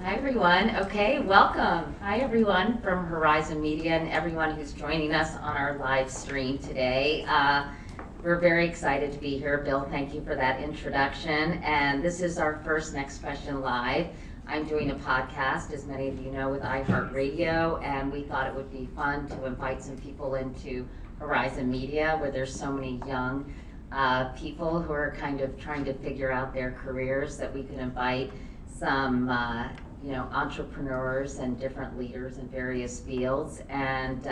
Hi everyone. Okay, welcome. Hi everyone from Horizon Media and everyone who's joining us on our live stream today. We're very excited to be here. Bill, thank you for that introduction. And this is our first Next Question Live. I'm doing a podcast, as many of you know, with iHeartRadio, and we thought it would be fun to invite some people into Horizon Media, where there's so many young people who are kind of trying to figure out their careers, that we could invite some entrepreneurs and different leaders in various fields. And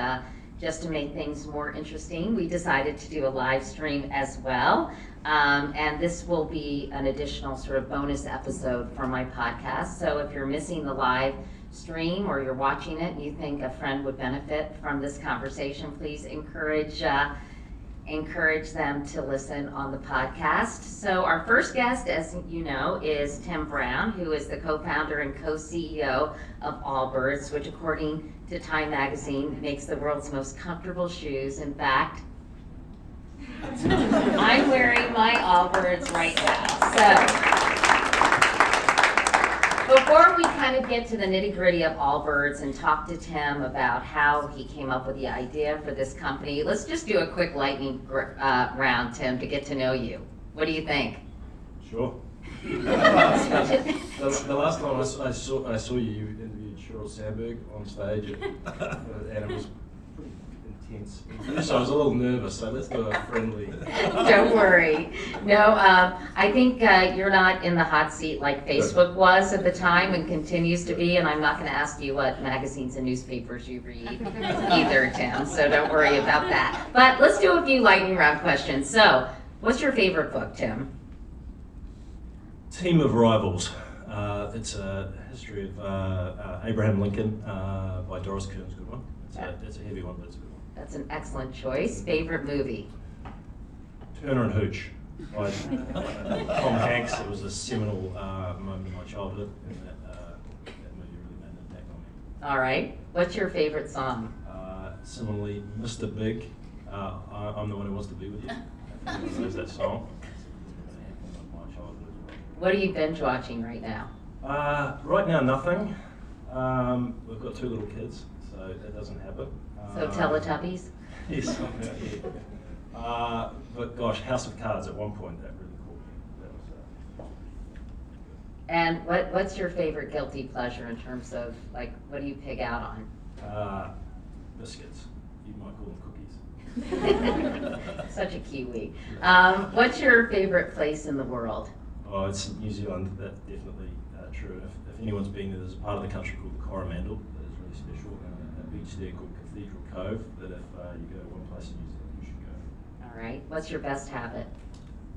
just to make things more interesting, we decided to do a live stream as well. And this will be an additional sort of bonus episode for my podcast. So if you're missing the live stream or you're watching it and you think a friend would benefit from this conversation, please encourage them to listen on the podcast. So our first guest, as you know, is Tim Brown, who is the co-founder and co-CEO of Allbirds, which according to Time magazine makes the world's most comfortable shoes. In fact, I'm wearing my Allbirds right now. So before we kind of get to the nitty-gritty of Allbirds and talk to Tim about how he came up with the idea for this company, let's just do a quick lightning round, Tim, to get to know you. What do you think? Sure. The last time I saw you, you interviewed Sheryl Sandberg on stage, and it was pretty intense. So I was a little nervous, so let's do a friendly. Don't worry. No, I think you're not in the hot seat like Facebook was at the time and continues to be, and I'm not going to ask you what magazines and newspapers you read either, Tim, so don't worry about that. But let's do a few lightning round questions. So, what's your favorite book, Tim? Team of Rivals. It's a history of Abraham Lincoln by Doris Kearns. Good one. It's a heavy one, but it's a good one. That's an excellent choice. Favorite movie? Turner and Hooch by Tom Hanks. It was a seminal moment in my childhood, and that movie really made an impact on me. All right. What's your favorite song? Similarly, Mr. Big, I'm the one who wants to be with you. I think everyone knows that song. What are you binge watching right now? Right now, nothing. We've got 2 little kids, so that doesn't happen. So Teletubbies? Yes. But gosh, House of Cards at one point, that really caught me. That was, And what's your favorite guilty pleasure in terms of, like, what do you pig out on? Biscuits. You might call them cookies. Such a Kiwi. What's your favorite place in the world? Oh, it's New Zealand. That's definitely true. If anyone's been there, there's a part of the country called the Coromandel that is really special, and a beach there called Cathedral Cove, that if you go to one place in New Zealand, you should go. All right. What's your best habit?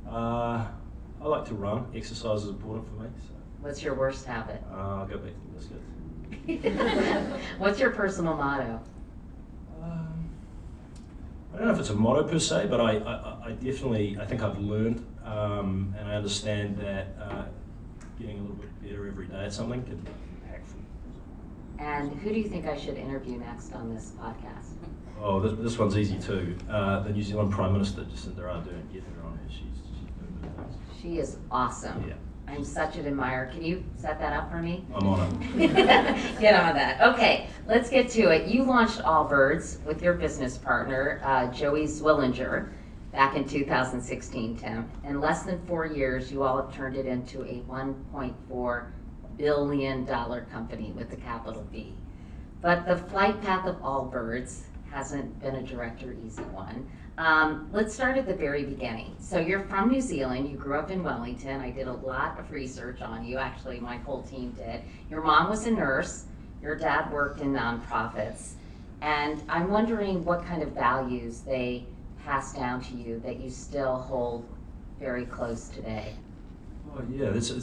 I like to run. Exercise is important for me. So. What's your worst habit? I'll go back to the biscuits. What's your personal motto? I don't know if it's a motto per se, but I definitely, I think I've learned and I understand that getting a little bit better every day at something can be impactful. And who do you think I should interview next on this podcast? Oh, this one's easy too. The New Zealand Prime Minister, Jacinda Ardern, get her on here. She's doing good things. She is awesome. Yeah. I'm such an admirer. Can you set that up for me? I'm on it. Get on that. Okay, let's get to it. You launched Allbirds with your business partner, Joey Zwillinger, back in 2016, Tim. In less than 4 years, you all have turned it into a $1.4 billion company with a capital B. But the flight path of Allbirds hasn't been a direct or easy one. Let's start at the very beginning. So you're from New Zealand, you grew up in Wellington. I did a lot of research on you, actually my whole team did. Your mom was a nurse, your dad worked in nonprofits, and I'm wondering what kind of values they passed down to you that you still hold very close today. Oh yeah, it's a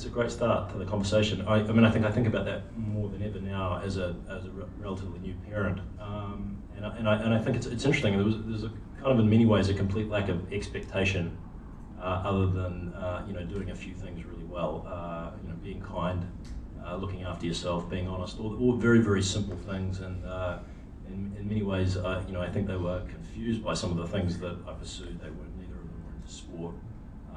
great start to the conversation. I mean, I think about that more than ever now as a relatively new parent, and I think it's interesting. There's a kind of in many ways a complete lack of expectation, other than doing a few things really well, being kind, looking after yourself, being honest, all very very simple things, and in many ways, I think they were confused by some of the things that I pursued. Neither of them were into sport.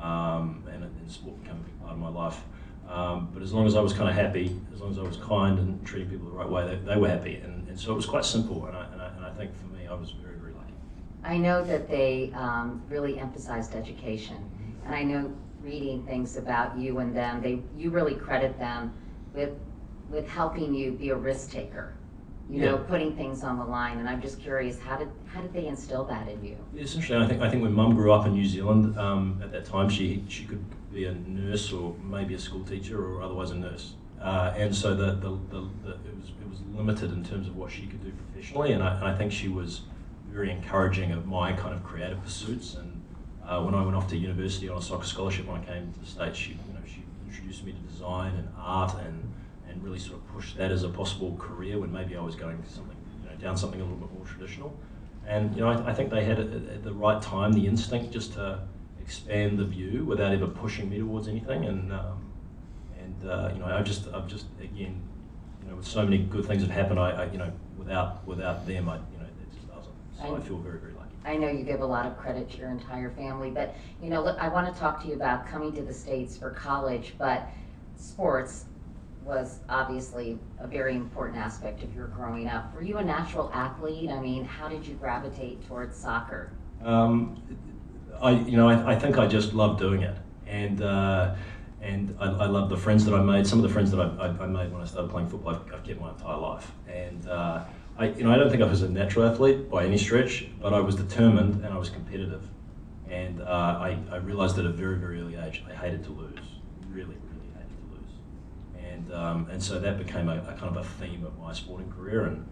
And sport became a big part of my life. But as long as I was kind of happy, as long as I was kind and treating people the right way, they were happy. And so it was quite simple. And I think for me, I was very, very lucky. I know that they really emphasized education, and I know reading things about you and them, you really credit them with helping you be a risk taker. You know, putting things on the line, and I'm just curious, how did they instill that in you? It's interesting. I think when Mum grew up in New Zealand, at that time she could be a nurse or maybe a school teacher or otherwise a nurse, and so it was limited in terms of what she could do professionally, and I think she was very encouraging of my kind of creative pursuits. And when I went off to university on a soccer scholarship when I came to the States, she introduced me to design and art and really sort of pushed that as a possible career when maybe I was going something, down something a little bit more traditional. And I think they had at the right time the instinct just to expand the view without ever pushing me towards anything. And I've just again, with so many good things have happened, without them, it just doesn't. So I feel very, very lucky. I know you give a lot of credit to your entire family, but look, I want to talk to you about coming to the States for college, but sports was obviously a very important aspect of your growing up. Were you a natural athlete? I mean, how did you gravitate towards soccer? I think I just loved doing it, and I love the friends that I made. Some of the friends that I made when I started playing football, I've kept my entire life. And I don't think I was a natural athlete by any stretch, but I was determined and I was competitive. And I realized at a very, very early age I hated to lose, really, really hated to lose. And so that became a kind of a theme of my sporting career. And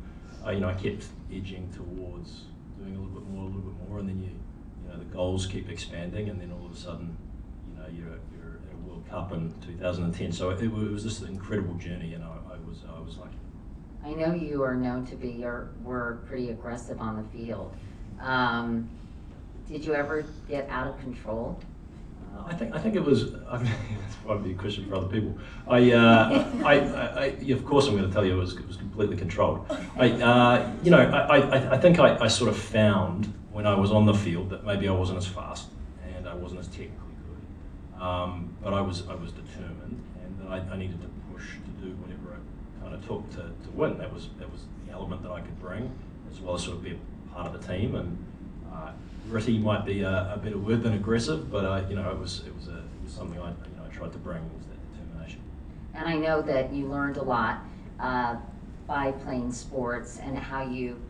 I kept edging towards doing a little bit more, and then the goals keep expanding, and then all of a sudden, you're at a World Cup in 2010. So it was just an incredible journey, and I was lucky. I know you are known to be, or were pretty aggressive on the field. Did you ever get out of control? I think it was. That's probably a question for other people. Of course, I'm going to tell you it was completely controlled. I think I sort of found when I was on the field that maybe I wasn't as fast and I wasn't as technically good, but I was determined, and that I needed to push to do whatever it kind of took to win. That was the element that I could bring, as well as sort of be a part of the team. And gritty might be a better word than aggressive, but it was something I tried to bring, was that determination. And I know that you learned a lot by playing sports and how you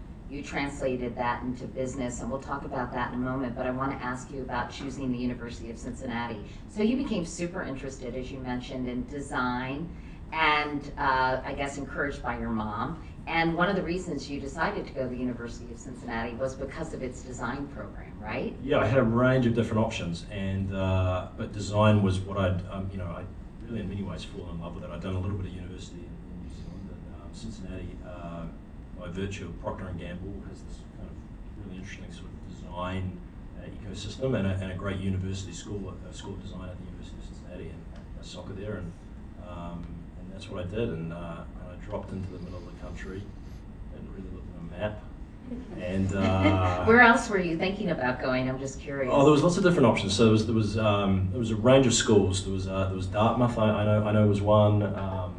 translated that into business, and we'll talk about that in a moment, but I want to ask you about choosing the University of Cincinnati. So you became super interested, as you mentioned, in design, and I guess encouraged by your mom. And one of the reasons you decided to go to the University of Cincinnati was because of its design program, right? Yeah, I had a range of different options, and but design was what I really in many ways fallen in love with it. I'd done a little bit of university in New Zealand, and Cincinnati, by virtue of Procter & Gamble, has this kind of really interesting sort of design ecosystem, and a great university school of design at the University of Cincinnati, and soccer there, and that's what I did. And I dropped into the middle of the country, didn't really look at a map. And where else were you thinking about going? I'm just curious. Oh, there was lots of different options. So there was a range of schools. There was Dartmouth. I know was one. I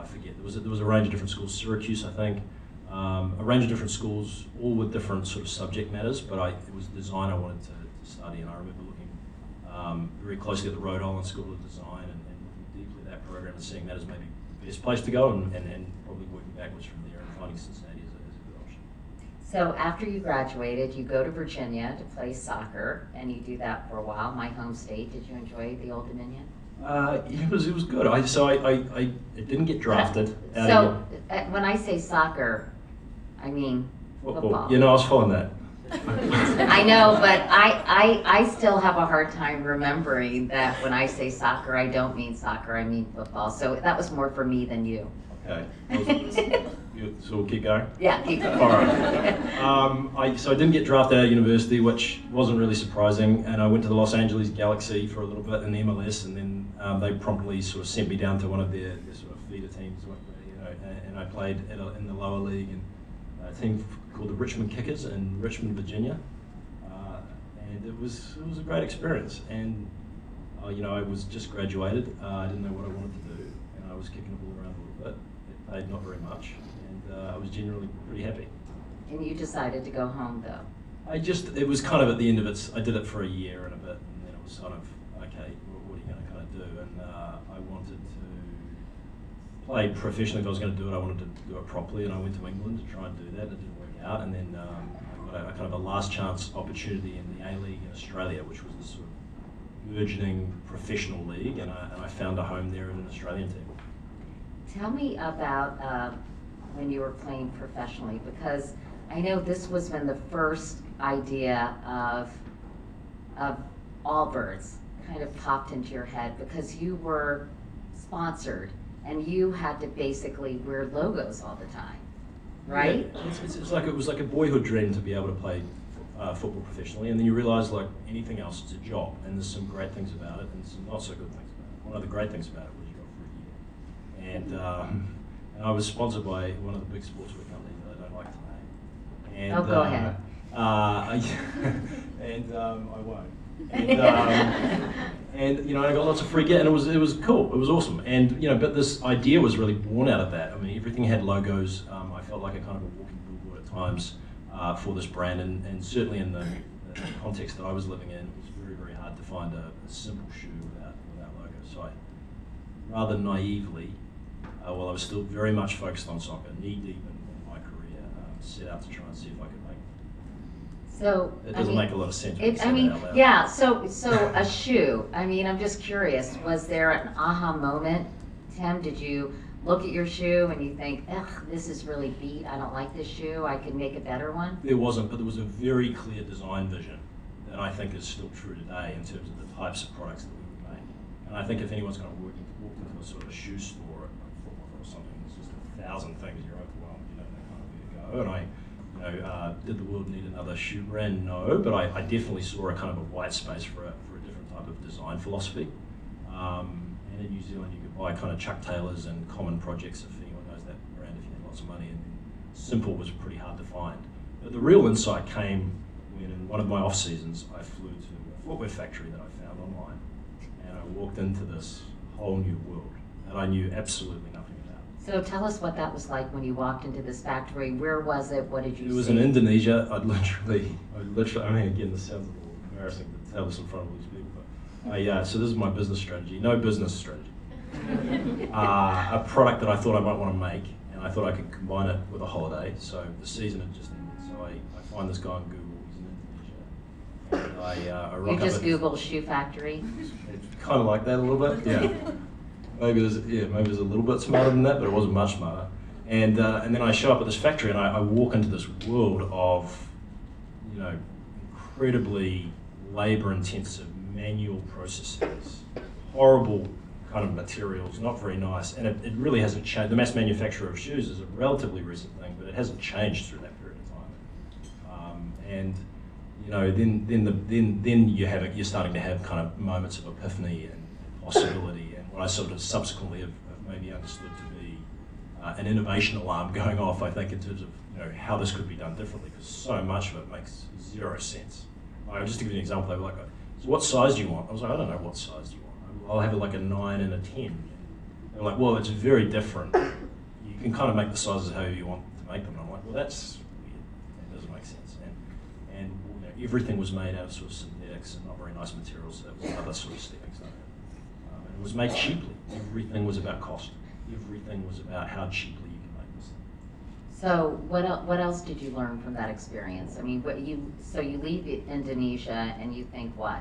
forget. There was a range of different schools. Syracuse, I think. A range of different schools, all with different sort of subject matters. But it was design I wanted to study, and I remember looking very closely at the Rhode Island School of Design and looking deeply at that program and seeing that as maybe the best place to go, and probably working backwards from there and finding Cincinnati as a good option. So after you graduated, you go to Virginia to play soccer, and you do that for a while. My home state. Did you enjoy the Old Dominion? It was good. I didn't get drafted. So when I say soccer, I mean football. I was following that. I know, but I still have a hard time remembering that when I say soccer, I don't mean soccer, I mean football. So that was more for me than you. Okay. So we'll keep going? Yeah, keep going. All right. So I didn't get drafted out of university, which wasn't really surprising, and I went to the Los Angeles Galaxy for a little bit in the MLS, and then they promptly sort of sent me down to one of their sort of feeder teams, and I played in the lower league, and a team called the Richmond Kickers in Richmond, Virginia, and it was a great experience. And I was just graduated. I didn't know what I wanted to do, and I was kicking the ball around a little bit. It paid not very much, and I was generally pretty happy. And you decided to go home, though. It was kind of at the end of it. I did it for a year and a bit, and then it was sort of, okay, what are you going to kind of do? And I wanted to play professionally. If I was going to do it, I wanted to do it properly, and I went to England to try and do that. It didn't work out, and then I got a kind of a last chance opportunity in the A-League in Australia, which was this sort of burgeoning professional league, and I found a home there in an Australian team. Tell me about when you were playing professionally, because I know this was when the first idea of Allbirds kind of popped into your head, because you were sponsored and you had to basically wear logos all the time, right? Yeah, it was like a boyhood dream to be able to play football professionally, and then you realise, like anything else, it's a job, and there's some great things about it and some not so good things about it. One of the great things about it was you got for a year, and I was sponsored by one of the big sportswear companies that I don't like to name. And, go ahead. And I won't. And I got lots of free gear, and it was cool. It was awesome. And but this idea was really born out of that. I mean, everything had logos. I felt like a kind of a walking billboard at times for this brand, and certainly in the context that I was living in, it was very, very hard to find a simple shoe without logos. So I, rather naively, while I was still very much focused on soccer, knee deep in my career, set out to try and see if I could make it. So it doesn't make a lot of sense. Yeah. So a shoe. I mean, I'm just curious. Was there an aha moment, Tim? Did you look at your shoe and you think, ugh, this is really beat. I don't like this shoe. I could make a better one. There wasn't, but there was a very clear design vision that I think is still true today in terms of the types of products that we would make. And I think if anyone's going to walk into a sort of a shoe store at football or something, there's just 1,000 things, you're overwhelmed. You don't know kind of where to go. And I did the world need another shoe brand? No, but I definitely saw a kind of a white space for a different type of design philosophy. And in New Zealand, you could buy kind of Chuck Taylors and Common Projects, if anyone knows that brand, if you had lots of money. And simple was pretty hard to find. But the real insight came when, in one of my off seasons, I flew to a footwear factory that I found online, and I walked into this whole new world that I knew absolutely nothing about. So tell us what that was like when you walked into this factory. Where was it? What did you see? It was in Indonesia. I literally, I mean, again, this sounds a little embarrassing to tell this in front of all these people, but so this is my business strategy. No business strategy. A product that I thought I might want to make, and I thought I could combine it with a holiday. So the season had just ended. So I find this guy on Google. He's in Indonesia. And I rock You just up Google shoe factory? It's kind of like that a little bit, yeah. Maybe there's a little bit smarter than that, but it wasn't much smarter. And then I show up at this factory, and I walk into this world of, incredibly labor-intensive manual processes, horrible kind of materials, not very nice, and it really hasn't changed. The mass manufacture of shoes is a relatively recent thing, but it hasn't changed through that period of time. Then you're starting to have kind of moments of epiphany and possibility, and what I sort of subsequently have maybe understood to be an innovation alarm going off, I think, in terms of how this could be done differently, because so much of it makes zero sense. Just to give you an example, they were like, so what size do you want? I was like, I don't know, what size do you want? I'll have like a 9 and a 10. They're like, well, it's very different. You can kind of make the sizes however you want to make them. And I'm like, well, that's weird. That doesn't make sense. And everything was made out of sort of synthetics and not very nice materials, so that was another sort of stepping stone. And it was made cheaply. Everything was about cost. Everything was about how cheaply you can make this thing. So what else did you learn from that experience? I mean, so you leave Indonesia and you think what?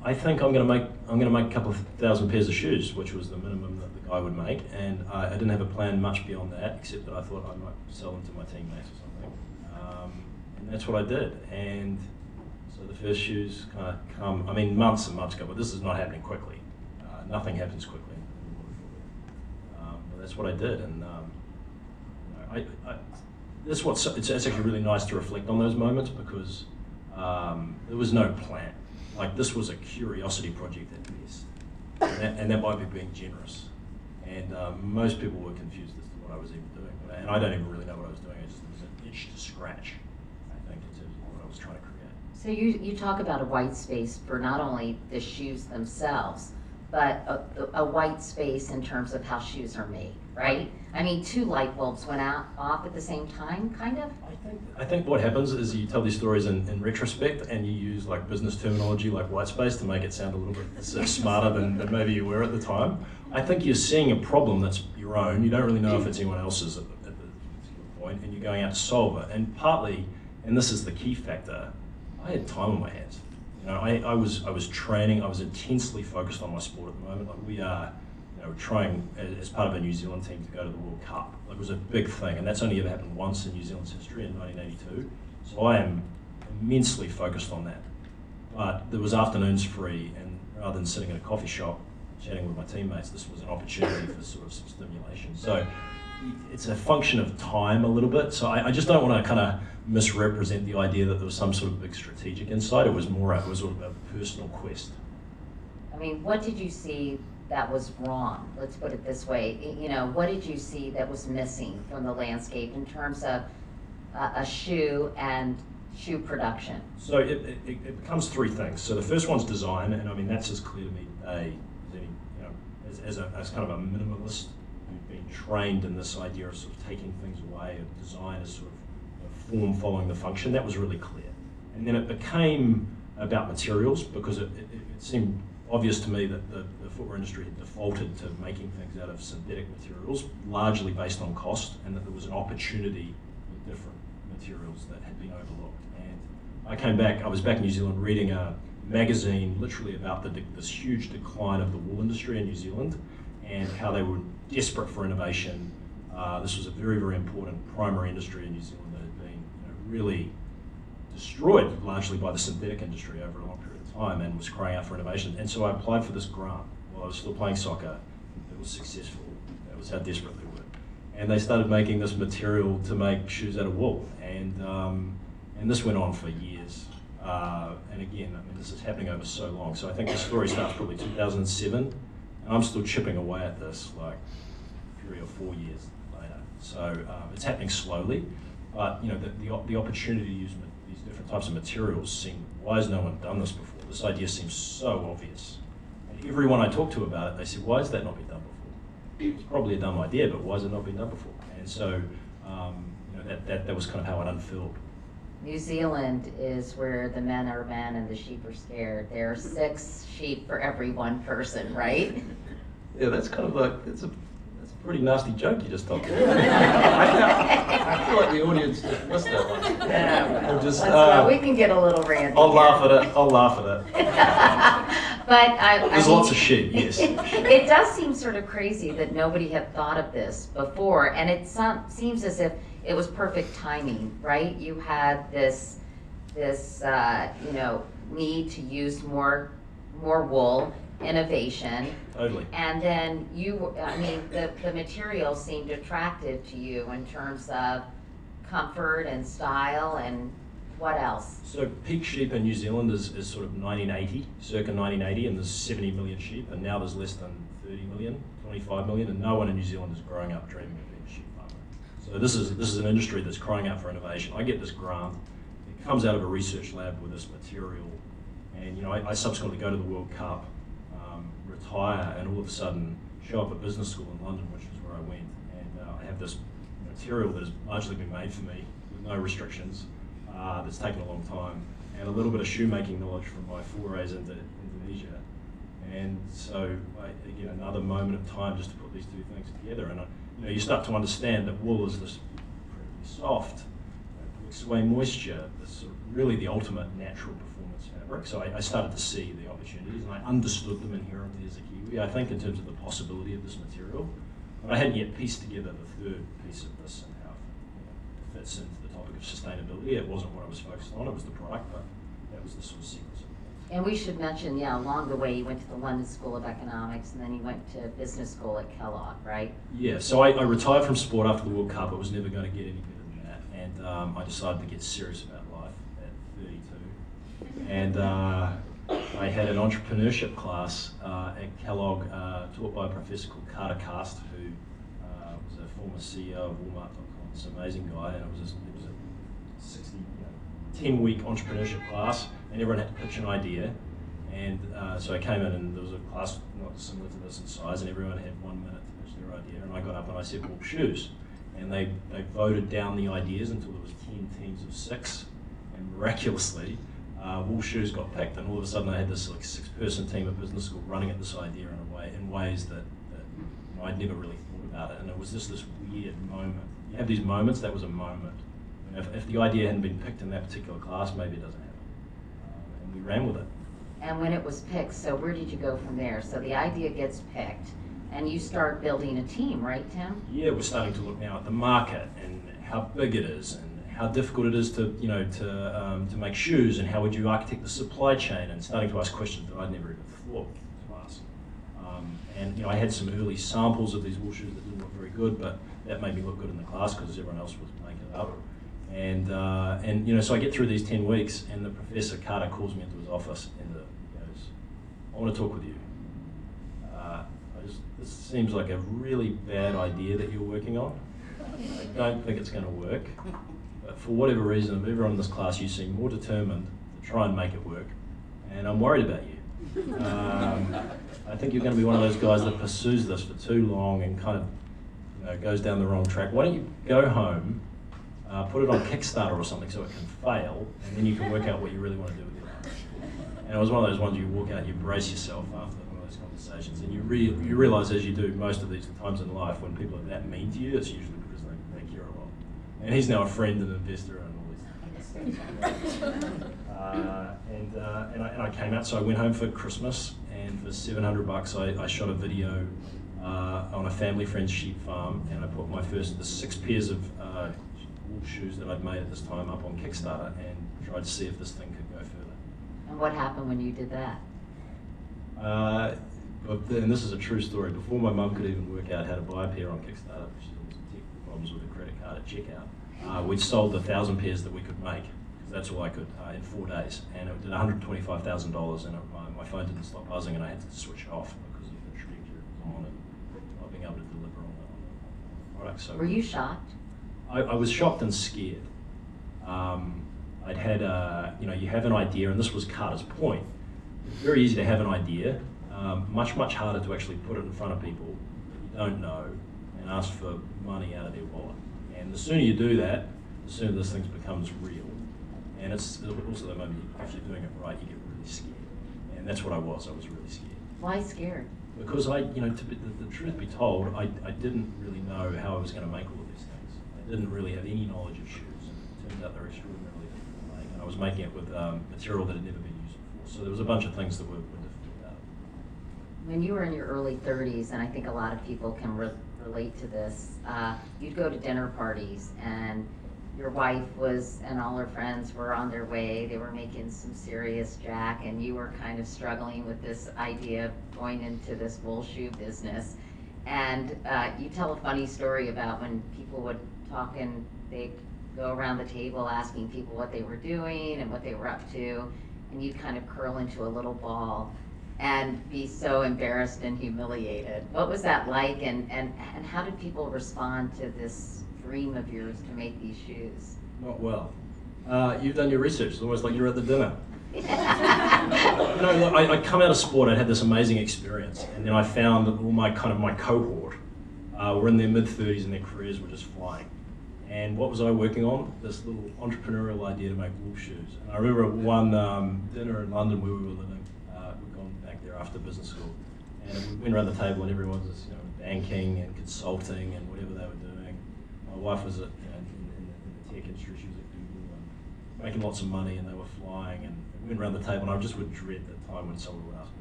I think I'm going to make a couple of thousand pairs of shoes, which was the minimum that the guy would make, and I didn't have a plan much beyond that, except that I thought I might sell them to my teammates or something, and that's what I did. And so the first shoes kind of come. I mean, months and months ago, but this is not happening quickly. Nothing happens quickly. But that's what I did, and it's actually really nice to reflect on those moments, because there was no plan. Like, this was a curiosity project at best, and that might be being generous. And most people were confused as to what I was even doing, and I don't even really know what I was doing. It was an itch to scratch, I think, in terms of what I was trying to create. So you talk about a white space for not only the shoes themselves, but a white space in terms of how shoes are made, right? I mean, two light bulbs went off at the same time, kind of? I think what happens is you tell these stories in retrospect, and you use like business terminology like white space to make it sound a little bit smarter than maybe you were at the time. I think you're seeing a problem that's your own. You don't really know if it's anyone else's at the point, and you're going out to solve it. And partly, and this is the key factor, I had time on my hands. You know, I was training. I was intensely focused on my sport at the moment. Like we are, you know, trying as part of a New Zealand team to go to the World Cup. Like it was a big thing, and that's only ever happened once in New Zealand's history in 1982. So I am immensely focused on that. But there was afternoons free, and rather than sitting in a coffee shop chatting with my teammates, this was an opportunity for sort of some stimulation. So it's a function of time a little bit. So I just don't want to kind of misrepresent the idea that there was some sort of big strategic insight. It was sort of a personal quest. I mean, what did you see that was wrong? Let's put it this way. You know, what did you see that was missing from the landscape in terms of a shoe and shoe production? So it becomes three things. So the first one's design, and I mean that's as clear to me today as any, you know, as kind of a minimalist who's been trained in this idea of sort of taking things away, of design as sort of, you know, form following the function. That was really clear. And then it became about materials, because it seemed obvious to me that the footwear industry had defaulted to making things out of synthetic materials, largely based on cost, and that there was an opportunity with different materials that had been overlooked. And I came back, I was back in New Zealand reading a magazine literally about this huge decline of the wool industry in New Zealand and how they were desperate for innovation. This was a very, very important primary industry in New Zealand that had been, you know, really destroyed largely by the synthetic industry over a long period of time, and was crying out for innovation. And so I applied for this grant while I was still playing soccer. It was successful. That was how desperate they were. And they started making this material to make shoes out of wool. And this went on for years. And again, I mean, this is happening over so long. So I think the story starts probably 2007, and I'm still chipping away at this like 3 or 4 years later. So it's happening slowly, but you know, the opportunity to use these different types of materials seemed, why has no one done this before? This idea seems so obvious. And everyone I talked to about it, they said, why has that not been done before? It's probably a dumb idea, but why has it not been done before? And so, you know, that was kind of how it unfurled. New Zealand is where the men are men and the sheep are scared. There are 6 sheep for every 1 person, right? Yeah, that's kind of like, that's a pretty nasty joke you just told me. I feel like the audience just missed that one. Yeah. Just, we can get a little randy. I'll laugh at it. But there's lots of sheep, yes. It does seem sort of crazy that nobody had thought of this before, and it seems as if it was perfect timing, right? You had this you know, need to use more wool, innovation. Totally. And then I mean, the material seemed attractive to you in terms of comfort and style, and what else? So peak sheep in New Zealand is sort of 1980, circa 1980, and there's 70 million sheep, and now there's less than 30 million, 25 million, and no one in New Zealand is growing up dreaming of being a sheep farmer. So this is an industry that's crying out for innovation. I get this grant. It comes out of a research lab with this material, and you know, I subsequently go to the World Cup, retire, and all of a sudden show up at business school in London, which is where I went, and I have this material that has largely been made for me with no restrictions. That's taken a long time, and a little bit of shoemaking knowledge from my forays into Indonesia. And so, again, another moment of time just to put these two things together. And you know, you start to understand that wool is this incredibly soft, wicks away moisture, this sort of really the ultimate natural performance fabric. So I started to see the opportunities, and I understood them inherently as a Kiwi, I think, in terms of the possibility of this material. But I hadn't yet pieced together the third piece of this and how it fits into the topic of sustainability. It wasn't what I was focused on, it was the product, but that was the sort of sequence. And we should mention, yeah, along the way you went to the London School of Economics, and then you went to business school at Kellogg, right? Yeah, so I retired from sport after the World Cup. I was never going to get any better than that, and I decided to get serious about life at 32. And I had an entrepreneurship class at Kellogg taught by a professor called Carter Cast, who was a former CEO of Walmart.com. This amazing guy, and it was a 60, 10-week entrepreneurship class, and everyone had to pitch an idea. And so I came in, and there was a class not similar to this in size, and everyone had 1 minute to pitch their idea. And I got up and I said, "Wool shoes." And they voted down the ideas until there was 10 teams of 6, and miraculously, Wool shoes got picked. And all of a sudden, I had this like 6-person team at business school running at this idea in ways that I'd never really thought about it. And it was just this weird moment. You have these moments. That was a moment. And if the idea hadn't been picked in that particular class, maybe it doesn't happen. And we ran with it. And when it was picked, so where did you go from there? So the idea gets picked, and you start building a team, right, Tim? Yeah, we're starting to look now at the market and how big it is, and how difficult it is to make shoes, and how would you architect the supply chain, and starting to ask questions that I'd never even thought to ask. And I had some early samples of these wool shoes that didn't look very good, but that made me look good in the class because everyone else was making it up. And so I get through these 10 weeks, and the Professor Carter calls me into his office and goes, "I want to talk with you. This seems like a really bad idea that you're working on. I don't think it's going to work. But for whatever reason, of everyone in this class, you seem more determined to try and make it work, and I'm worried about you. I think you're going to be one of those guys that pursues this for too long and kind of goes down the wrong track. Why don't you go home, put it on Kickstarter or something so it can fail, and then you can work out what you really want to do with your life." And it was one of those ones you walk out, you brace yourself after one of those conversations, and you realize, as you do most of these times in life, when people are that mean to you, it's usually because they care a lot. And he's now a friend and investor and all these things. And I came out, so I went home for Christmas, and for $700 I shot a video on a family friend's sheep farm, and I put the 6 pairs of wool shoes that I'd made at this time up on Kickstarter and tried to see if this thing could go further. And what happened when you did that? And this is a true story. Before my mum could even work out how to buy a pair on Kickstarter, she had some technical problems with a credit card at checkout, we'd sold the 1,000 pairs that we could make, because that's all I could, in 4 days. And it did $125,000, and my phone didn't stop buzzing, and I had to switch it off because of the trajectory it was on and not being able to deliver on the product. So were you shocked? I was shocked and scared. I'd had, you have an idea, and this was Carter's point. It's very easy to have an idea, much harder to actually put it in front of people that you don't know and ask for money out of their wallet. And the sooner you do that, the sooner this thing becomes real. And it's also that maybe if you're doing it right, you get really scared. And that's what I was really scared. Why scared? Because the truth be told, I didn't really know how I was going to make all of these things. I didn't really have any knowledge of shoes, and it turns out they're extraordinarily difficult to make. And I was making it with material that had never been used before. So there was a bunch of things that were difficult about it. When you were in your early 30s, and I think a lot of people can relate to this, you'd go to dinner parties, and your wife and all her friends were on their way. They were making some serious jack, and you were kind of struggling with this idea of going into this wool shoe business. And you tell a funny story about when people would talk and they'd go around the table asking people what they were doing and what they were up to, and you'd kind of curl into a little ball and be so embarrassed and humiliated. What was that like, and how did people respond to this dream of yours to make these shoes? Not well. You've done your research. It's almost like you're at the dinner. Look, I come out of sport. I had this amazing experience, and then I found that all my cohort were in their mid-30s and their careers were just flying. And what was I working on? This little entrepreneurial idea to make wool shoes. And I remember at one dinner in London where we were living. We'd gone back there after business school, and we went around the table, and everyone was banking and consulting and whatever they were doing. My wife was in the tech industry. She was at Google and making lots of money, and they were flying. And we went around the table, and I just would dread the time when someone would ask me,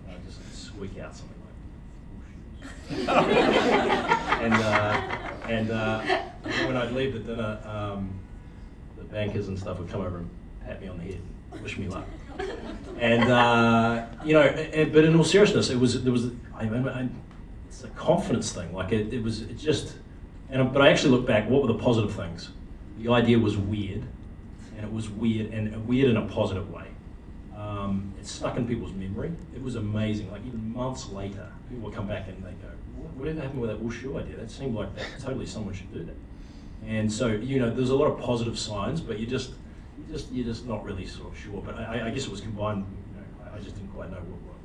and I'd just squeak out something like, "wool shoes." and when I'd leave the dinner, the bankers and stuff would come over and pat me on the head, and wish me luck. And but in all seriousness, it's a confidence thing. Like it just. But I actually look back, what were the positive things? The idea was weird, and it was weird in a positive way. It stuck in people's memory. It was amazing. Like even months later, people would come back and they go, "Whatever happened with that wool shoe idea? That seemed like totally someone should do that." And so there's a lot of positive signs, but you just you're just not really sort of sure. But I guess it was combined. You know, I just didn't quite know what was.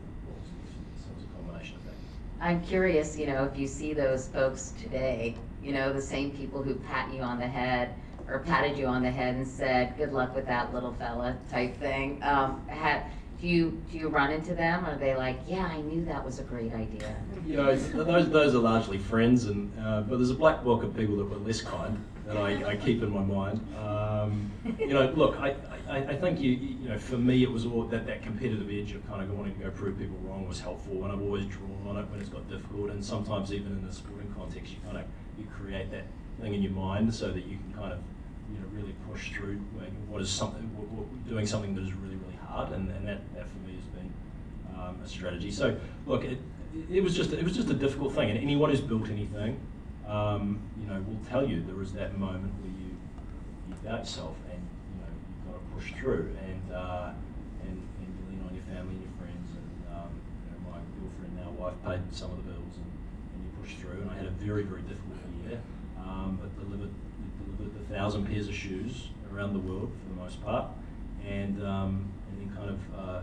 So it was a combination of that. I'm curious, you know, if you see those folks today, you know, the same people who pat you on the head or patted you on the head and said, "Good luck with that, little fella," type thing. Do you run into them? Or are they like, "Yeah, I knew that was a great idea"? You know, those are largely friends, and but there's a black book of people that were less kind that I keep in my mind. You know, look, I think you know, for me it was all that competitive edge of kind of wanting to go prove people wrong was helpful, and I've always drawn on it when it's got difficult, and sometimes even in the sporting context, you create that thing in your mind so that you can kind of, you know, really push through doing something that is really hard, and that for me has been a strategy. So look, it was just a difficult thing, and anyone who's built anything, you know, will tell you there is that moment where you doubt yourself, and you know, you've got to push through, and you lean on your family and your friends, and you know, my girlfriend, now wife, paid some of the bills, and you push through. And I had a very difficult year, but delivered 1,000 pairs of shoes around the world for the most part, and then kind of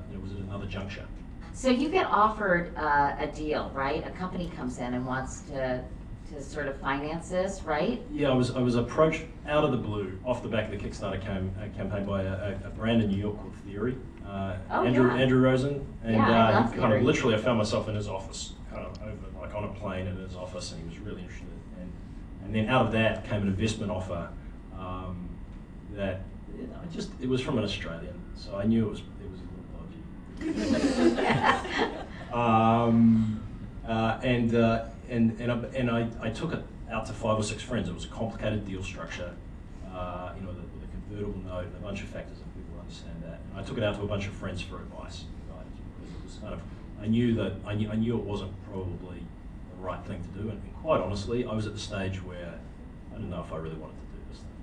you know, was at another juncture. So you get offered a deal, right? A company comes in and wants to sort of finance this, right? Yeah, I was approached out of the blue off the back of the Kickstarter campaign by a brand in New York called Theory. Andrew Rosen, and I love kind of Theory. literally I found myself in his office, kind of over, like on a plane in his office, and he was really interested. And then out of that came an investment offer that it was from an Australian, so I knew it was a little dodgy. And I took it out to 5 or 6 friends. It was a complicated deal structure, you know, with a convertible note and a bunch of factors, and people understand that. And I took it out to a bunch of friends for advice, right? Because it was kind of, I knew it wasn't probably the right thing to do, and quite honestly, I was at the stage where I didn't know if I really wanted to do this thing.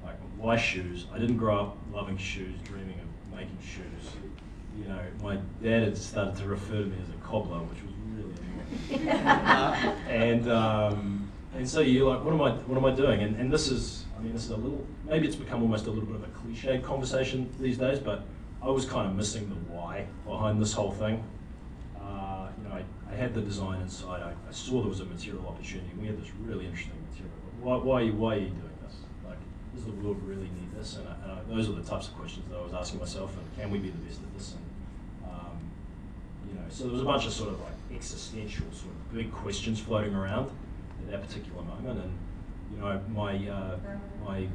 Like, why shoes? I didn't grow up loving shoes, dreaming of making shoes. You know, my dad had started to refer to me as a cobbler, which was really annoying. And so you're like, what am I doing? And this is a little, maybe it's become almost a little bit of a cliched conversation these days, but I was kind of missing the why behind this whole thing. You know, I had the design inside. I saw there was a material opportunity. We had this really interesting material. Why are you doing this? Like, does the world really need this? And those are the types of questions that I was asking myself. And can we be the best at this? And you know, so there was a bunch of sort of like existential sort of big questions floating around at that particular moment. And you know, my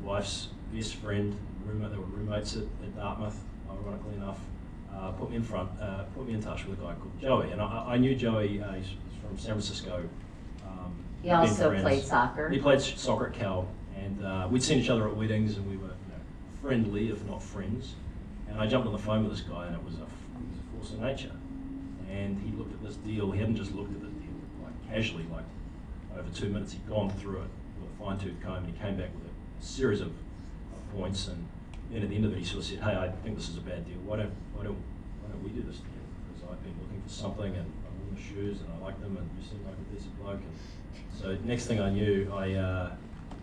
wife's best friend, roommate, they were roommates at Dartmouth, ironically enough, put me in touch with a guy called Joey. And I knew Joey. He's from San Francisco. He also played soccer. He played soccer at Cal, and we'd seen each other at weddings, and we were, you know, friendly, if not friends. And I jumped on the phone with this guy, and it was a force of nature. And he looked at this deal. He hadn't just looked at the deal like casually, like over 2 minutes. He'd gone through it with a fine-tooth comb, and he came back with a series of points. And then at the end of it, he sort of said, "Hey, I think this is a bad deal. Why don't we do this together? Because I've been looking for something, and I wore the shoes, and I like them, and you seem like a decent bloke." And so next thing I knew, I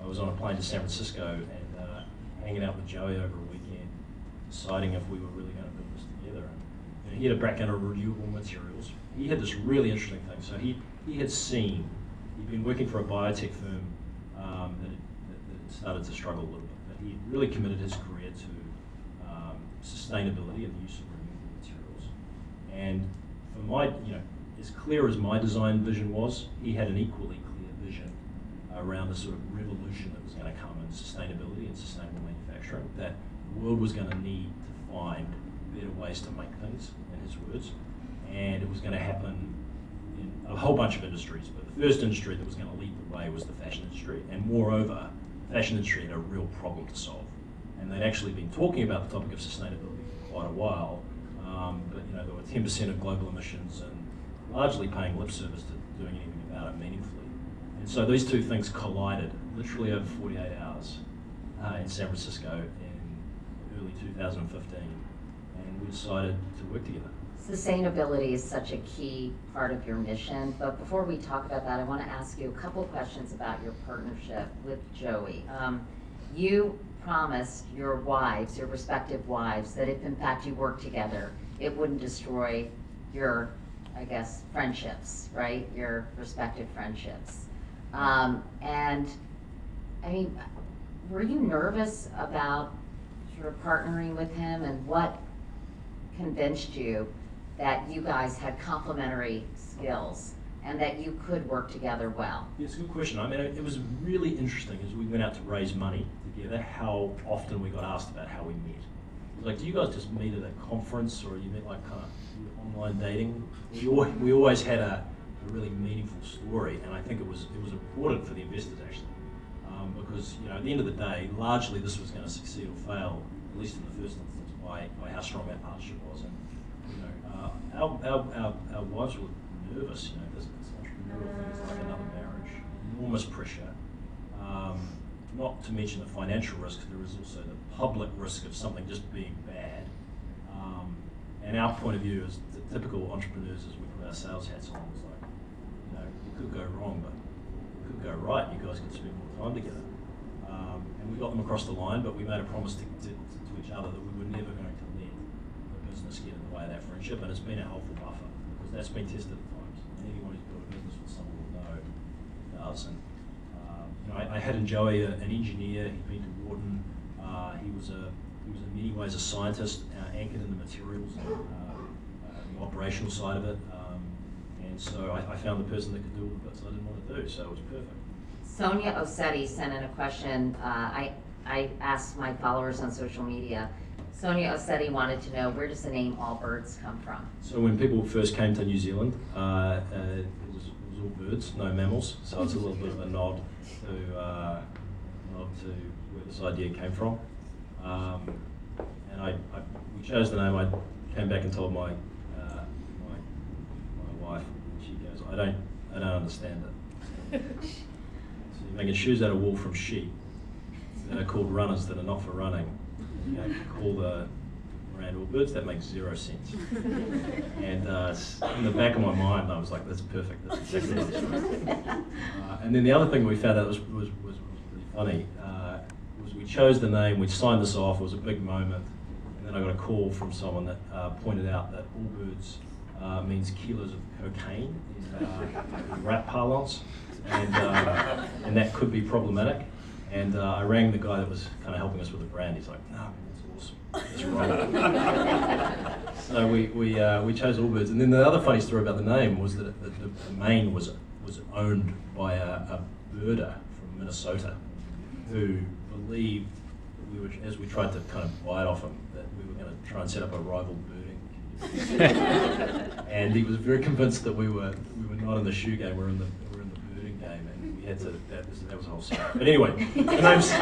was on a plane to San Francisco and hanging out with Joey over a weekend, deciding if we were really going to build this together. And you know, he had a background of renewable materials. He had this really interesting thing. So he'd been working for a biotech firm that had started to struggle a little bit, but he really committed his career to sustainability and the use of renewable materials. And for my, you know, as clear as my design vision was, he had an equally clear vision around the sort of revolution that was going to come in sustainability and sustainable manufacturing, that the world was going to need to find better ways to make things, in his words, and it was going to happen in a whole bunch of industries, but the first industry that was going to lead the way was the fashion industry, and moreover, the fashion industry had a real problem to solve, and they'd actually been talking about the topic of sustainability for quite a while, but you know, there were 10% of global emissions and largely paying lip service to doing anything about it meaningfully. And so these two things collided literally over 48 hours in San Francisco in early 2015, and we decided to work together. Sustainability is such a key part of your mission, but before we talk about that, I want to ask you a couple of questions about your partnership with Joey. You promised your wives, your respective wives, that if in fact you worked together, it wouldn't destroy your, I guess, friendships, right? Your respective friendships. And I mean, were you nervous about sort of partnering with him, and what convinced you that you guys had complementary skills and that you could work together well? Yeah, it's a good question. I mean, it was really interesting as we went out to raise money together, how often we got asked about how we met. It was like, do you guys just meet at a conference, or you met like kind of online dating? We always had a really meaningful story, and I think it was important for the investors actually, because at the end of the day, largely this was going to succeed or fail, at least in the first instance, by how strong that partnership was. And our wives were nervous. This entrepreneurial thing is like another marriage, enormous pressure. Not to mention the financial risk. There is also the public risk of something just being bad. And our point of view as the typical entrepreneurs, as we put our sales hats on, was like, it could go wrong, but it could go right. You guys could spend more time together. And we got them across the line, but we made a promise to each other that we were never going to let the business get in the way of that friendship, and it's been a helpful buffer, because that's been tested at times. And anyone who's built a business with someone will know it does. And I had in Joey an engineer. He'd been to Wharton. He was in many ways a scientist, anchored in the materials and the operational side of it. And so I found the person that could do all the bits I didn't want to do, so it was perfect. Sonia Ossetti sent in a question. I asked my followers on social media. Sonia Ossetti wanted to know, where does the name Allbirds come from? So when people first came to New Zealand, it was all birds, no mammals. So it's a little bit of a nod to where this idea came from. And we chose the name. I came back and told my wife, and she goes, I don't understand it. So you're making shoes out of wool from sheep that are called runners that are not for running. Call the brand Allbirds. That makes zero sense. And in the back of my mind, I was like, that's perfect. That's exactly what it's doing. And then the other thing we found out was pretty funny. Was we chose the name, we signed this off. It was a big moment. And then I got a call from someone that pointed out that Allbirds means kilos of cocaine in rap parlance, and that could be problematic. And I rang the guy that was kind of helping us with the brand. He's like, no, that's awesome. That's right. So we chose Allbirds. And then the other funny story about the name was that the domain was owned by a birder from Minnesota who believed that we were, as we tried to kind of buy it off him, that we were going to try and set up a rival birding community. And he was very convinced that we were not in the shoe game, we're in the birding game, and we had to, that was a whole story. But anyway, the names.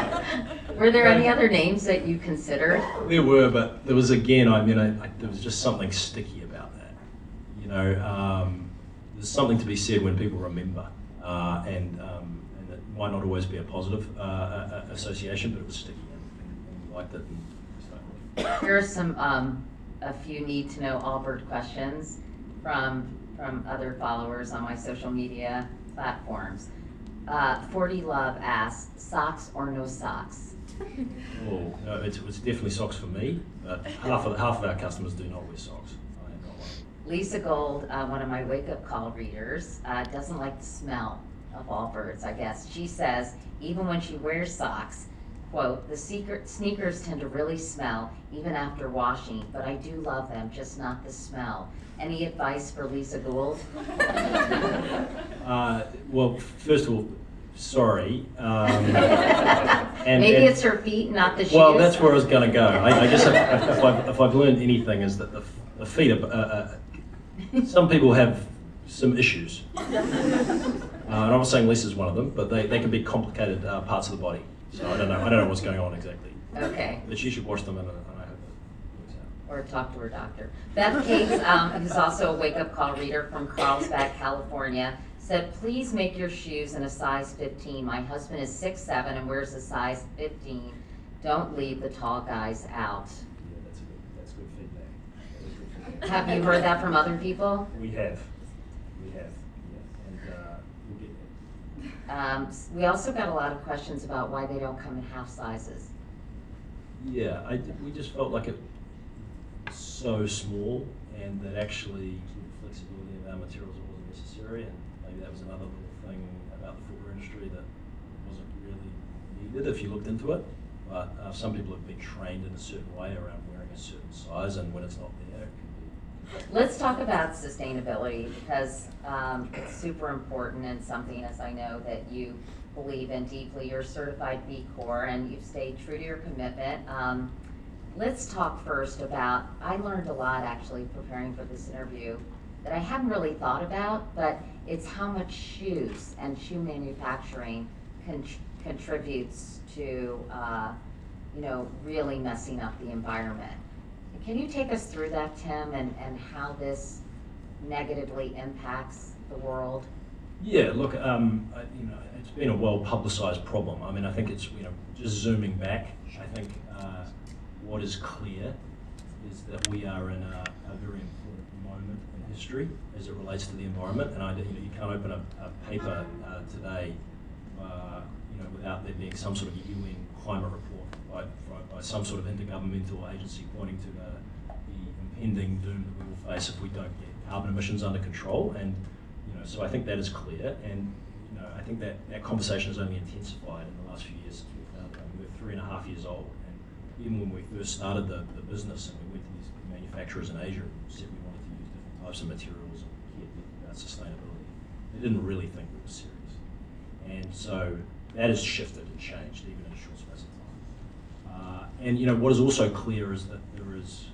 Were there any other names that you considered? There were, but there was again, there was just something sticky about that. There's something to be said when people remember, and it might not always be a positive association, but it was sticky, and we liked it. And here are some a few need-to-know Allbird questions from other followers on my social media platforms. 40 Love asks, socks or no socks? Oh, no, it's definitely socks for me, but half of our customers do not wear socks. I am not one. Lisa Gold, one of my wake-up call readers, doesn't like the smell of Allbirds, I guess. She says, even when she wears socks, quote, the sneakers tend to really smell even after washing, but I do love them, just not the smell. Any advice for Lisa Gould? Well, first of all, sorry. Maybe it's her feet, not the shoes. Well, that's where I was going to go. I guess if I've learned anything is that the feet are. Some people have some issues. I'm not saying Lisa's one of them, but they can be complicated parts of the body. So I don't know what's going on exactly. Okay. But she should wash them, and I hope it works out. Or talk to her doctor. Beth Cates, who's also a wake-up call reader from Carlsbad, California, said, please make your shoes in a size 15. My husband is 6'7" and wears a size 15. Don't leave the tall guys out. Yeah, that's good feedback. Have you heard that from other people? We have. Yeah, and we'll get there. We also got a lot of questions about why they don't come in half sizes. Yeah, we just felt like it was so small, and that actually the flexibility of our materials wasn't necessary, and maybe that was another little thing about the footwear industry that wasn't really needed if you looked into it. But some people have been trained in a certain way around wearing a certain size, and when it's not there, it can be. Let's talk about sustainability, because it's super important and something, as I know, that you believe in deeply. You're certified B Corp and you've stayed true to your commitment. Let's talk first about, I learned a lot actually preparing for this interview that I hadn't really thought about, but it's how much shoes and shoe manufacturing contributes to really messing up the environment. Can you take us through that, Tim, and how this negatively impacts the world? Yeah, look, it's been a well-publicized problem. I mean, I think it's, just zooming back, I think what is clear is that we are in a very important moment in history as it relates to the environment. And you can't open a paper today, without there being some sort of UN climate report by some sort of intergovernmental agency pointing to the impending doom that we will face if we don't get carbon emissions under control. And so I think that is clear, and I think that conversation has only intensified in the last few years since we founded. I mean, we're 3.5 years old, and even when we first started the business and we went to these manufacturers in Asia and said we wanted to use different types of materials and cared about sustainability, they didn't really think we were serious. And so that has shifted and changed even in a short space of time. And what is also clear is that there is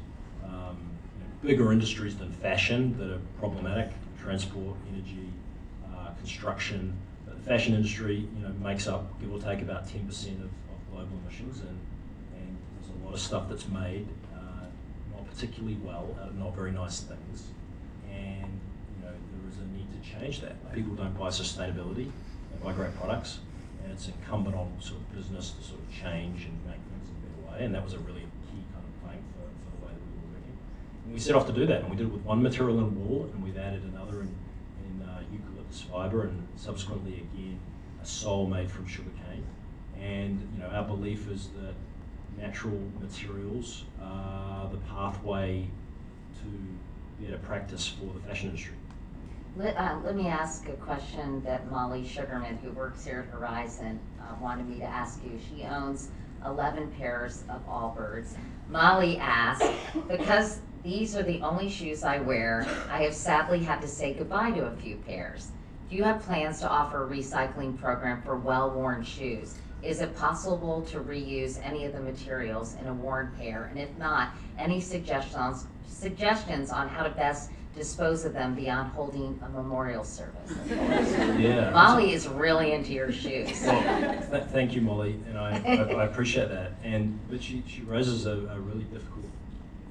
bigger industries than fashion that are problematic: transport, energy, construction. But the fashion industry, makes up, give or take, about 10% of global emissions, and there's a lot of stuff that's made not particularly well out of not very nice things. And there is a need to change that. People don't buy sustainability; they buy great products, and it's incumbent on sort of business to sort of change and make things in a better way. And that was a really key kind of plank for the way that we were working. And we set off to do that, and we did it with one material in wool, and we've added another in eucalyptus fibre, and subsequently again a sole made from sugarcane. And our belief is that natural materials are the pathway to better practice for the fashion industry. Let me ask a question that Molly Sugarman, who works here at Horizon, wanted me to ask you. She owns 11 pairs of Allbirds. Molly asked, because these are the only shoes I wear, I have sadly had to say goodbye to a few pairs. Do you have plans to offer a recycling program for well-worn shoes? Is it possible to reuse any of the materials in a worn pair? And if not, any suggestions on how to best dispose of them beyond holding a memorial service? Yeah. Molly is really into your shoes. Well, thank you, Molly, and I appreciate that. But she raises a really difficult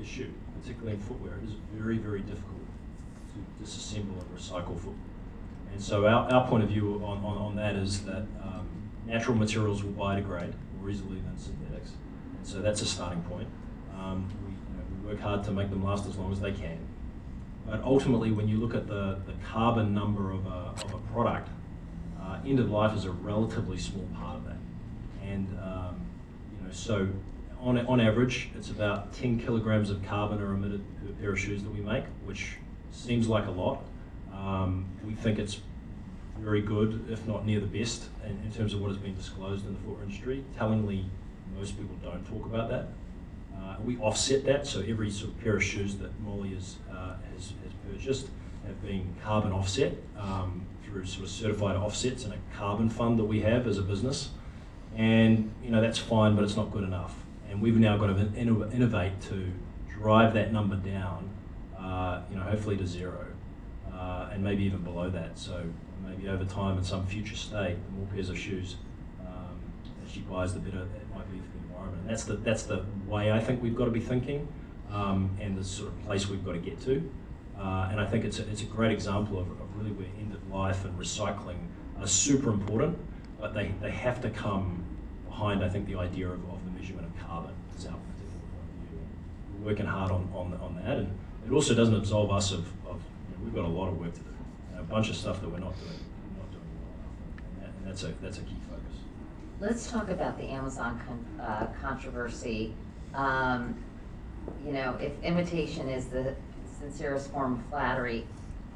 issue, particularly in footwear. It is very, very difficult to disassemble and recycle footwear. And so our point of view on that is that natural materials will biodegrade more easily than synthetics. And so that's a starting point. We work hard to make them last as long as they can. But ultimately, when you look at the carbon number of a product, end of life is a relatively small part of that. And so on average, it's about 10 kilograms of carbon are emitted per pair of shoes that we make, which seems like a lot. We think it's very good, if not near the best, in terms of what has been disclosed in the footwear industry. Tellingly, most people don't talk about that. We offset that, so every sort of pair of shoes that Molly has purchased have been carbon offset through sort of certified offsets and a carbon fund that we have as a business. And that's fine, but it's not good enough. And we've now got to innovate to drive that number down, hopefully to zero, and maybe even below that. So maybe over time, in some future state, the more pairs of shoes that she buys, the better it might be for the environment. And that's the way I think we've got to be thinking, and the sort of place we've got to get to. And I think it's a great example of really where end of life and recycling are super important, but they have to come behind, I think, the idea of the measurement of carbon is our particular point of view. We're working hard on that, and it also doesn't absolve us of we've got a lot of work to do, a bunch of stuff that we're not doing well enough, and that's a key focus. Let's talk about the Amazon controversy. You know, if imitation is the sincerest form of flattery,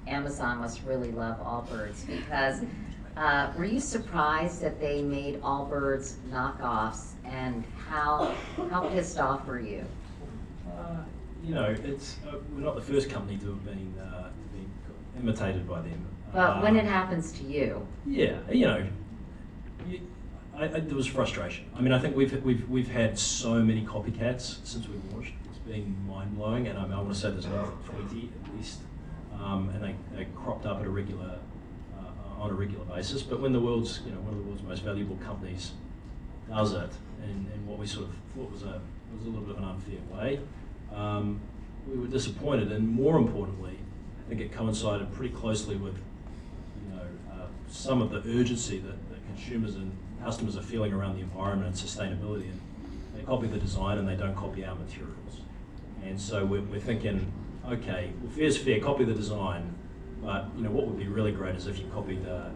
Amazon must really love Allbirds, because were you surprised that they made Allbirds knockoffs, and how pissed off were you? You know, it's we're not the first company to have been imitated by them. But when it happens to you, yeah, you know, there was frustration. I mean, I think we've had so many copycats since we launched. It's been mind blowing, and I want to say there's another 20 at least, and they cropped up at on a regular basis. But when the world's one of the world's most valuable companies does it, in what we sort of thought was a little bit of an unfair way, we were disappointed, and more importantly, I think it coincided pretty closely with some of the urgency that consumers and customers are feeling around the environment and sustainability, and they copy the design and they don't copy our materials. And so we're thinking, okay, well, fair's fair, copy the design, but what would be really great is if you copied the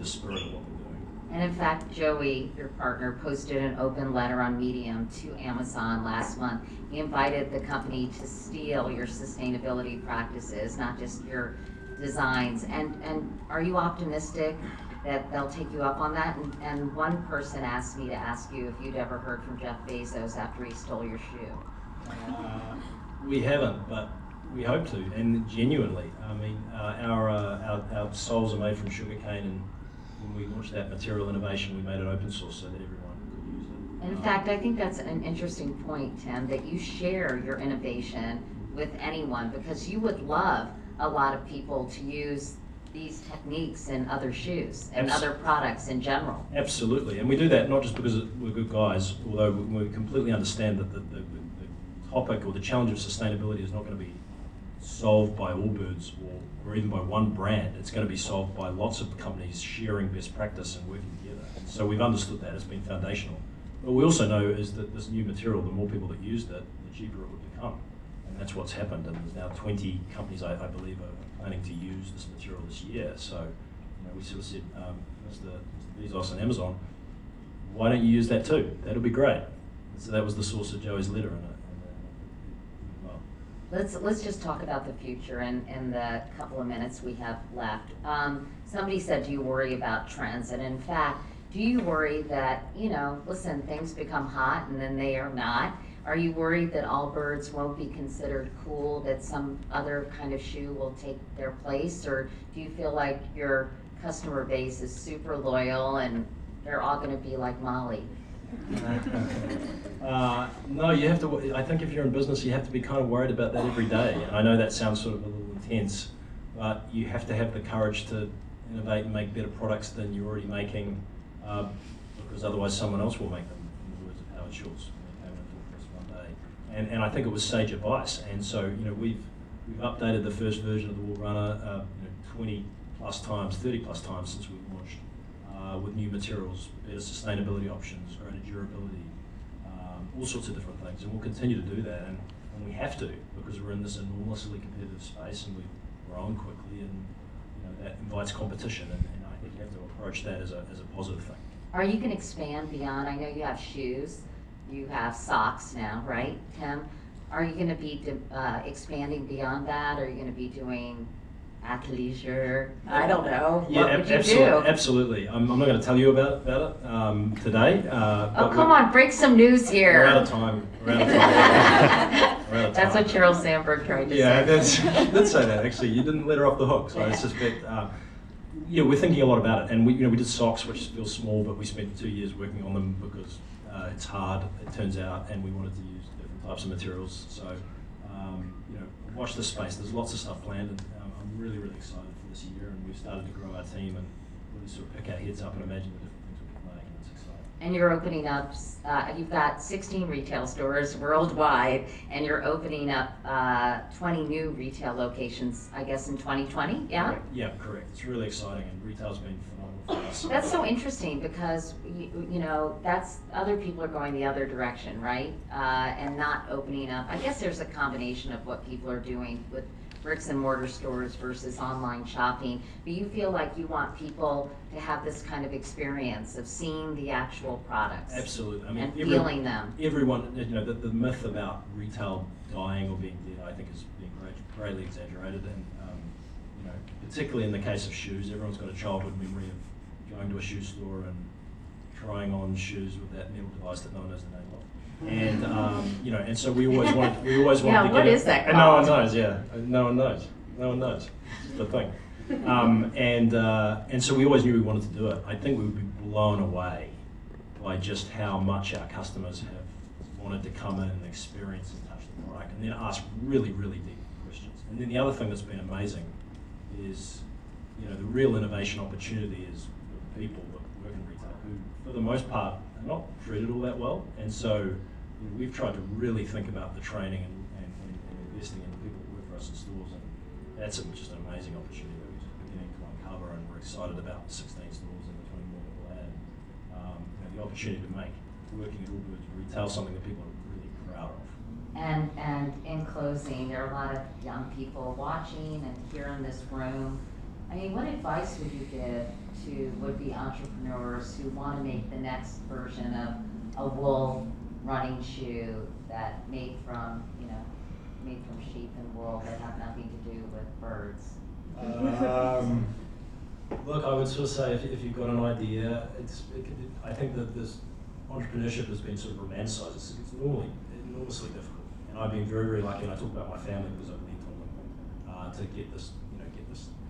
spirit of what we're doing. and in fact, Joey, your partner, posted an open letter on Medium to Amazon last month. He invited the company to steal your sustainability practices, not just your designs. And are you optimistic that they'll take you up on that? And one person asked me to ask you if you'd ever heard from Jeff Bezos after he stole your shoe. We haven't, but we hope to, and genuinely. I mean, our soles are made from sugarcane, and when we launched that material innovation, we made it open source so that everyone could use it. And in fact, I think that's an interesting point, Tim, that you share your innovation with anyone, because you would love a lot of people to use these techniques in other shoes and other products in general. Absolutely, and we do that not just because we're good guys, although we completely understand that the topic or the challenge of sustainability is not going to be solved by Allbirds or even by one brand. It's going to be solved by lots of companies sharing best practice and working together. And so we've understood that. It's been foundational. But we also know is that this new material, the more people that used it, the cheaper it would become. And that's what's happened. And there's now 20 companies, I believe, are planning to use this material this year. So we sort of said, Mr. Bezos and Amazon, why don't you use that too? That'll be great. And so that was the source of Joey's letter in it. Let's just talk about the future in the couple of minutes we have left. Somebody said, do you worry about trends? And in fact, do you worry that, listen, things become hot and then they are not? Are you worried that Allbirds won't be considered cool, that some other kind of shoe will take their place? Or do you feel like your customer base is super loyal and they're all going to be like Molly? No, you have to. I think if you're in business, you have to be kind of worried about that every day. And I know that sounds sort of a little intense, but you have to have the courage to innovate and make better products than you're already making, because otherwise someone else will make them. In the words of Howard Schultz, when he came into office one day. And I think it was sage advice. And so we've updated the first version of the Wool Runner 20 plus times, 30 plus times since we launched. With new materials, better sustainability options, greater durability, all sorts of different things, and we'll continue to do that, and we have to, because we're in this enormously competitive space and we've grown quickly, and that invites competition, and I think you have to approach that as a positive thing. Are you going to expand beyond? I know you have shoes, you have socks now, right, Tim? Are you going to be expanding beyond that? Are you going to be doing athleisure? I don't know. Yeah, what would you do? Absolutely. I'm not going to tell you about it today. Oh, come on, break some news here. We're out of time. That's what Sheryl Sandberg tried to say. Yeah, she did say that, actually. You didn't let her off the hook, so I suspect. We're thinking a lot about it, and we did socks, which feel small, but we spent 2 years working on them because it's hard, it turns out, and we wanted to use different types of materials. So, watch this space. There's lots of stuff planned, and I'm really, really excited for this year, and we've started to grow our team and really sort of pick our heads up and imagine the different things we can make, and it's exciting. And you're opening up, you've got 16 retail stores worldwide, and you're opening up 20 new retail locations, I guess, in 2020, yeah? Correct. Yeah, correct. It's really exciting, and retail's been phenomenal for us. That's so interesting, because, that's, other people are going the other direction, right? And not opening up. I guess there's a combination of what people are doing with bricks and mortar stores versus online shopping, but you feel like you want people to have this kind of experience of seeing the actual products. Absolutely. I mean, and feeling them. Everyone, the myth about retail dying or being dead, I think, is being greatly exaggerated. And particularly in the case of shoes, everyone's got a childhood memory of going to a shoe store and trying on shoes with that metal device that no one knows the name of. And and so we always wanted to yeah, get what it. is that And called? no one knows. Yeah, no one knows. It's the thing. And so we always knew we wanted to do it. I think we would be blown away by just how much our customers have wanted to come in and experience and touch the product, and then ask really, really deep questions. And then the other thing that's been amazing is, the real innovation opportunity is with people that work in retail who, for the most part, are not treated all that well. And so we've tried to really think about the training and investing in the people that work for us in stores, and that's just an amazing opportunity that we're just beginning to uncover, and we're excited about the 16 stores and the 20 more that we'll add. The opportunity to make working at Allbirds retail something that people are really proud of. And in closing, there are a lot of young people watching and here in this room. I mean, what advice would you give to would-be entrepreneurs who want to make the next version of a wool running shoe that made from sheep and wool that have nothing to do with birds? Look, I would sort of say if you've got an idea, I think that this entrepreneurship has been sort of romanticized. It's enormously difficult. And I've been very, very lucky, and I talk about my family because I've leaned on them to get this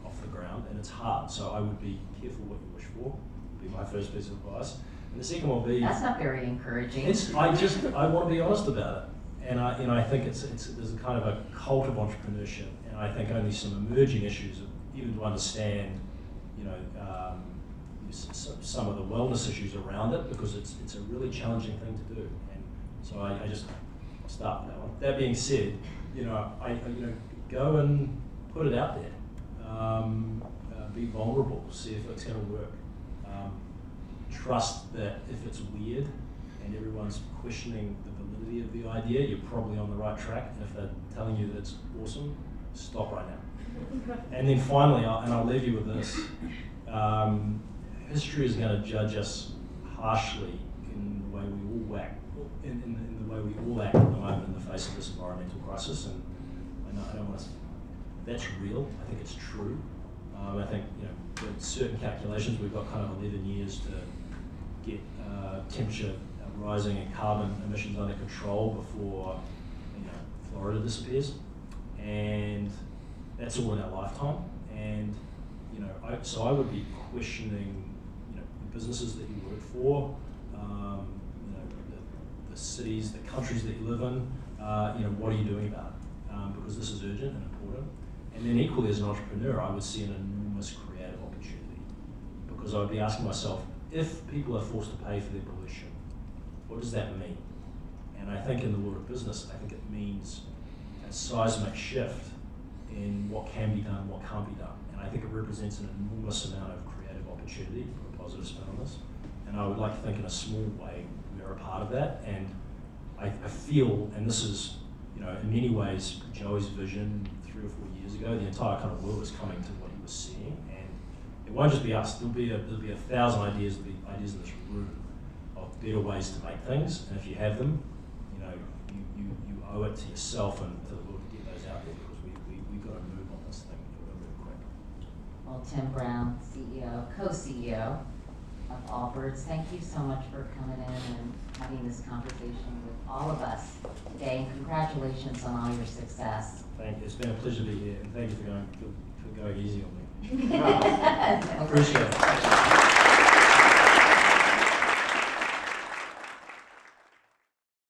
off the ground, and it's hard. So I would be careful what you wish for, would be my first piece of advice. And the second one would be... That's not very encouraging. I want to be honest about it. And I think there's a kind of a cult of entrepreneurship, and I think only some emerging issues, even to understand, some of the wellness issues around it, because it's a really challenging thing to do. And so I'll start with that one. That being said, go and put it out there. Be vulnerable. See if it's going to work. Trust that if it's weird and everyone's questioning the validity of the idea, you're probably on the right track. And if they're telling you that it's awesome, stop right now. And then finally, I'll leave you with this. History is going to judge us harshly in the way we all act, in the way we all act at the moment in the face of this environmental crisis. And I don't want to. That's real. I think it's true. I think with certain calculations, we've got kind of 11 years to get temperature rising and carbon emissions under control before Florida disappears, and that's all in our lifetime. And so I would be questioning the businesses that you work for, the cities, the countries that you live in. What are you doing about it? Because this is urgent and important. And then equally, as an entrepreneur, I would see an enormous creative opportunity, because I would be asking myself, if people are forced to pay for their pollution, what does that mean? And I think in the world of business, I think it means a seismic shift in what can be done and what can't be done. And I think it represents an enormous amount of creative opportunity, for a positive spin on this. And I would like to think in a small way, we're a part of that. And I feel, and this is, in many ways, Joey's vision 3 or 4 years ago, the entire kind of world is coming to what he was seeing. And it won't just be us, there'll be 1,000 ideas, there'll be ideas in this room of better ways to make things. And if you have them, you owe it to yourself and to the world to get those out there, because we've got to move on this thing really quick. Well, Tim Brown, CEO, co-CEO of Allbirds, thank you so much for coming in and having this conversation with all of us today, and congratulations on all your success. Thank you. It's been a pleasure to be here, and thank you for going easy on me. No. Appreciate it.